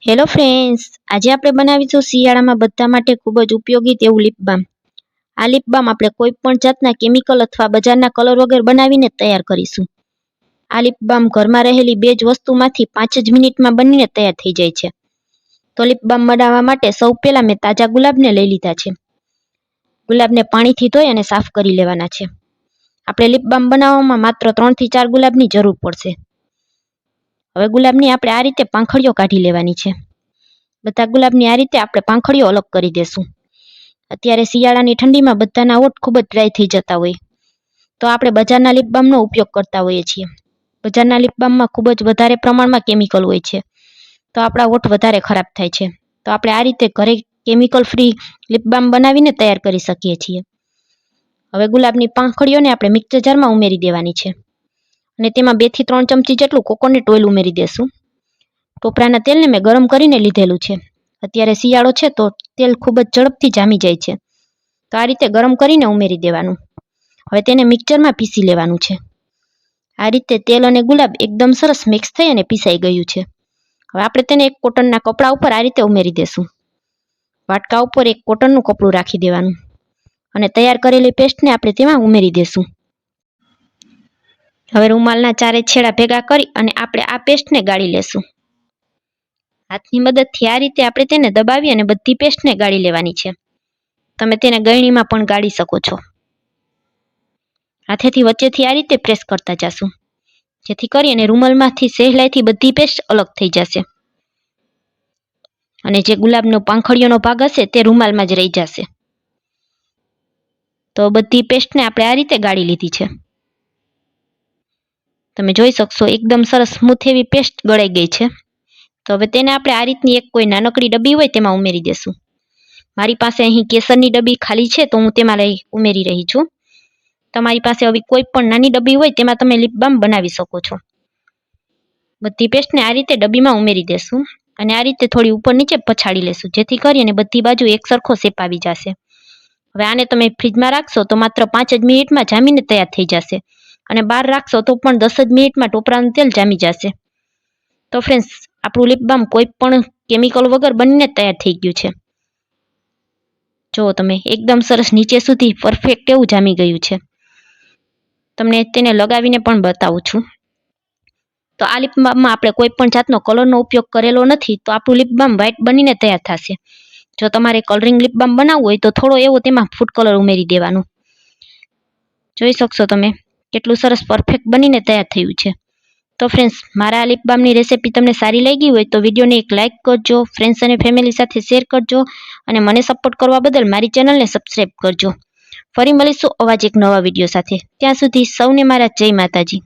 Hello friends, આજે આપણે બનાવીશું શિયાળામાં બધા માટે ખૂબ જ ઉપયોગી તેવું લિપ બામ. આ લિપ બામ આપણે કોઈ પણ જાતના કેમિકલ અથવા બજારના કલર વગર બનાવીને તૈયાર કરીશું. આ લિપ બામ ઘરમાં રહેલી બે જ વસ્તુમાંથી 5 જ મિનિટમાં બનીને તૈયાર થઈ જાય છે. તો લિપ બામ બનાવવા માટે સૌ પહેલા મેં તાજા ગુલાબને લઈ લીધા છે. ગુલાબને પાણીથી ધોઈ અને સાફ કરી લેવાના છે. આપણે લિપ બામ બનાવવામાં માત્ર 3 થી 4 ગુલાબની જરૂર પડશે. હવે ગુલાબની આપણે આ રીતે પાંખડીઓ કાઢી લેવાની છે. બધા ગુલાબની આ રીતે આપણે પાંખડીઓ અલગ કરી દેશું. અત્યારે શિયાળાની ઠંડીમાં બધાના હોઠ ખૂબ જ ડ્રાય થઈ જતા હોય, તો આપણે બજારના લિપ બામનો ઉપયોગ કરતા હોઈએ છીએ. બજારના લિપ બામમાં ખૂબ જ વધારે પ્રમાણમાં કેમિકલ હોય છે, તો આપણા હોઠ વધારે ખરાબ થાય છે. તો આપણે આ રીતે ઘરે કેમિકલ ફ્રી લિપ બામ બનાવીને તૈયાર કરી શકીએ છીએ. હવે ગુલાબની પાંખડીઓને આપણે મિક્સર જારમાં ઉમેરી દેવાની છે અને તેમાં 2 થી 3 ચમચી જેટલું કોકોનટ ઓઇલ ઉમેરી દેશું. ટોપરાના તેલને મેં ગરમ કરીને લીધેલું છે. અત્યારે શિયાળો છે તો તેલ ખૂબ જ ઝડપથી જામી જાય છે, તો આ રીતે ગરમ કરીને ઉમેરી દેવાનું. હવે તેને મિક્સરમાં પીસી લેવાનું છે. આ રીતે તેલ અને ગુલાબ એકદમ સરસ મિક્સ થઈ અને પીસાઈ ગયું છે. હવે આપણે તેને એક કોટનના કપડા ઉપર આ રીતે ઉમેરી દેશું. વાટકા ઉપર એક કોટનનું કપડું રાખી દેવાનું અને તૈયાર કરેલી પેસ્ટને આપણે તેમાં ઉમેરી દેશું. હવે રૂમાલના ચારે છેડા ભેગા કરી અને આપણે આ પેસ્ટને ગાળી લેશું. હાથની મદદથી આ રીતે આપણે તેને દબાવી અને બધી પેસ્ટને ગાળી લેવાની છે. તમે તેને ગળણીમાં પણ ગાળી શકો છો. હાથેથી વચ્ચેથી આ રીતે પ્રેસ કરતા જશું, જેથી કરીને રૂમાલમાંથી સહેલાઈથી બધી પેસ્ટ અલગ થઈ જશે અને જે ગુલાબનો પાંખડીઓનો ભાગ હશે તે રૂમાલમાં જ રહી જશે. તો બધી પેસ્ટને આપણે આ રીતે ગાળી લીધી છે. તમે જોઈ શકશો એકદમ સરસ સ્મૂથ એવી પેસ્ટ ગળાઈ ગઈ છે. તો હવે તેને આપણે આ રીતની એક કોઈ નાનકડી ડબ્બી હોય તેમાં ઉમેરી દેશું. મારી પાસે અહીં કેસરની ડબ્બી ખાલી છે તો હું તેમાં ઉમેરી રહી છું. તમારી પાસે આવી કોઈ પણ નાની ડબ્બી હોય તેમાં તમે લિપ બામ બનાવી શકો છો. બધી પેસ્ટને આ રીતે ડબ્બીમાં ઉમેરી દેશું અને આ રીતે થોડી ઉપર નીચે પછાડી લેશું, જેથી કરીને બધી બાજુ એક સરખો શેપ આવી જશે. હવે આને તમે ફ્રીજમાં રાખશો તો માત્ર 5 જ મિનિટમાં જામીને તૈયાર થઈ જશે અને બહાર રાખશો તો પણ 10 જ મિનિટમાં ટોપરાનું તેલ જામી જશે. તો ફ્રેન્ડ્સ, આપણું લિપ બામ કોઈ પણ કેમિકલ વગર બનીને તૈયાર થઈ ગયું છે. જુઓ તમે, એકદમ સરસ નીચે સુધી પરફેક્ટ એવું જામી ગયું છે. તમને તેને લગાવીને પણ બતાવું છું. તો આ લિપ બામમાં આપણે કોઈ પણ જાતનો કલરનો ઉપયોગ કરેલો નથી, તો આપણું લિપ બામ વ્હાઇટ બનીને તૈયાર થશે. જો તમારે કલરિંગ લિપ બામ બનાવવું હોય તો થોડો એવો તેમાં ફૂડ કલર ઉમેરી દેવાનો. જોઈ શકશો તમે કેટલું સરસ પરફેક્ટ બનીને તૈયાર થયું છે. તો ફ્રેન્ડ્સ, મારા આ લિપ બામની રેસિપી તમને સારી લાગી હોય તો વિડીયોને એક લાઇક કરજો, ફ્રેન્ડ્સ અને ફેમિલી સાથે શેર કરજો અને મને સપોર્ટ કરવા બદલ મારી ચેનલને સબસ્ક્રાઈબ કરજો. ફરી મળીશું આવા જ એક નવા વિડીયો સાથે. ત્યાં સુધી સૌને મારા જય માતાજી.